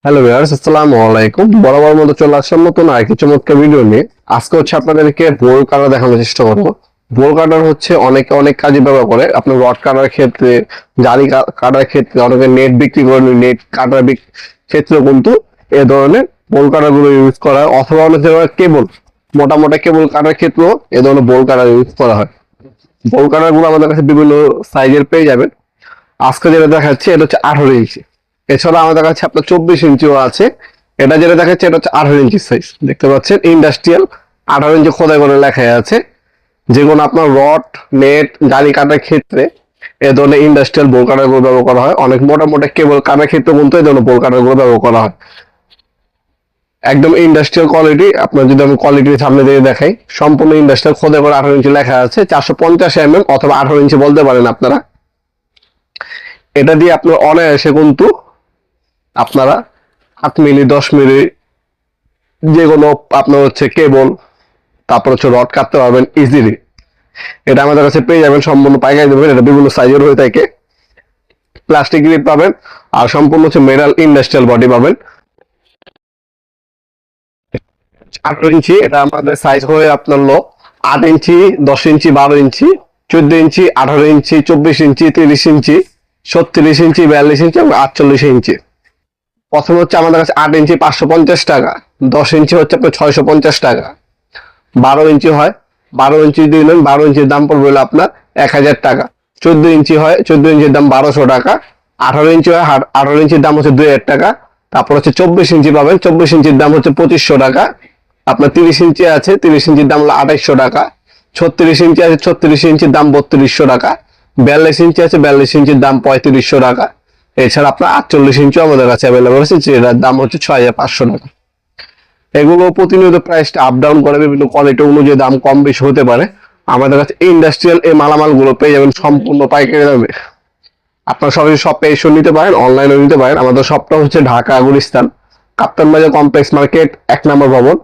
Hello viewers, আসসালামু আলাইকুম। বরাবর মতো চলে আসলাম নতুন আরেকটি চমৎকার ভিডিও নিয়ে। আজকে আপনাদেরকে বোল কাটার দেখানোর চেষ্টা করব। বোল কাটার অনেকে অনেক কাজে ব্যবহার করে। আপনার রড কাটার ক্ষেত্রে, জালি কাটার ক্ষেত্রে, অনেকে নেট বিক্রি করে, নেট কাটার ক্ষেত্রে কিন্তু এ ধরনের বোল কাটার গুলো ইউজ করা হয়। অথবা অনেক জায়গায় কেবল মোটা মোটা কেবল কাটার ক্ষেত্রেও এ ধরনের বোল কাটার ইউজ করা হয়। বোল কাটার গুলো আমাদের কাছে বিভিন্ন সাইজের পেয়ে যাবেন। আজকে যেটা দেখাচ্ছি এটা হচ্ছে 18 ইঞ্চি। এছাড়া আমাদের কাছে আপনার 24 ইঞ্চিও আছে। এটা যেটা দেখাচ্ছে এটা হচ্ছে 18 ইঞ্চি সাইজ। দেখতে পাচ্ছেন ইন্ডাস্ট্রিয়াল 18 ইঞ্চি খোদাই করে লেখা আছে। যে কোনো আপনার রড, নেট, জালি কাটার ক্ষেত্রে এ ধরনের ইন্ডাস্ট্রিয়াল বোল কাটার গুলো ব্যবহার করা হয়। অনেক মোটা মোটা কেবল কাটার ক্ষেত্রে কিন্তু এই ধরনের বোল কাটার গুলো ব্যবহার করা হয়। একদম ইন্ডাস্ট্রিয়াল কোয়ালিটি। আপনার যদি আমি কোয়ালিটির সামনে দিয়ে দেখাই, সম্পূর্ণ ইন্ডাস্ট্রিয়াল খোদাই করে 18 ইঞ্চি লেখা আছে। 450 অথবা 18 ইঞ্চি বলতে পারেন আপনারা। এটা দিয়ে আপনার অনায়াসে কিন্তু আপনারা 8 মিলি 10 মিলি যে কোনো আপনার কেবল, তারপর রড কাটতে পারবেন ইজিলি। এটা আমাদের কাছে পেয়ে যাবেন সম্পূর্ণ পাইকারি দেবেন। এটা বিভিন্ন সাইজের হয়ে থাকে। প্লাস্টিক গ্রিপ পাবেন আর সম্পূর্ণ মেটাল ইন্ডাস্ট্রিয়াল বডি পাবেন। 18 ইঞ্চি এটা আমাদের সাইজ হয়ে আপনার 8 ইঞ্চি, 10 ইঞ্চি, 12 ইঞ্চি, 14 ইঞ্চি, 18 ইঞ্চি, 24 ইঞ্চি, 30 ইঞ্চি, 36 ইঞ্চি, 42 ইঞ্চি এবং 48 ইঞ্চি। প্রথমে আমাদের কাছে 8 ইঞ্চি 550 টাকা, 10 ইঞ্চি আপনার 650 টাকা, 12 ইঞ্চি হয় 12 ইঞ্চি দিয়ে নেন, 12 ইঞ্চির দাম পড়বে হলো আপনার 1000 টাকা। 14 ইঞ্চি হয় 14 ইঞ্চির দাম 1200 টাকা। 18 ইঞ্চি হয় 18 ইঞ্চির দাম হচ্ছে 2000 টাকা। তারপর 24 ইঞ্চি পাবেন, 24 ইঞ্চির দাম হচ্ছে 2500 টাকা। আপনার 30 ইঞ্চি আছে, 30 ইঞ্চির দাম হলো 2800 টাকা। 36 ইঞ্চি আছে, 36 ইঞ্চির দাম 3200 টাকা। 42 ইঞ্চি আছে, 42 ইঞ্চির দাম 3500 টাকা। এছাড়া আপনার 48 ইঞ্চি আমাদের কাছে অ্যাভেলেবল আছে, যেটার দাম হচ্ছে 6500 টাকা। এগুলো প্রতিনিয়ত প্রাইসটা আপ ডাউন করে, বিভিন্ন কোয়ালিটি অনুযায়ী দাম কম বেশি হতে পারে। আমাদের কাছে ইন্ডাস্ট্রিয়াল এই মালামাল গুলো পেয়ে যাবেন সম্পূর্ণ পাইকারি দামে। আপনার সবাই শপে এসে নিতে পারেন, অনলাইনে নিতে পারেন। আমাদের শপটা হচ্ছে ঢাকা গুলিস্তান, কাপ্তান বাজার কমপ্লেক্স মার্কেট, 1 নম্বর ভবন।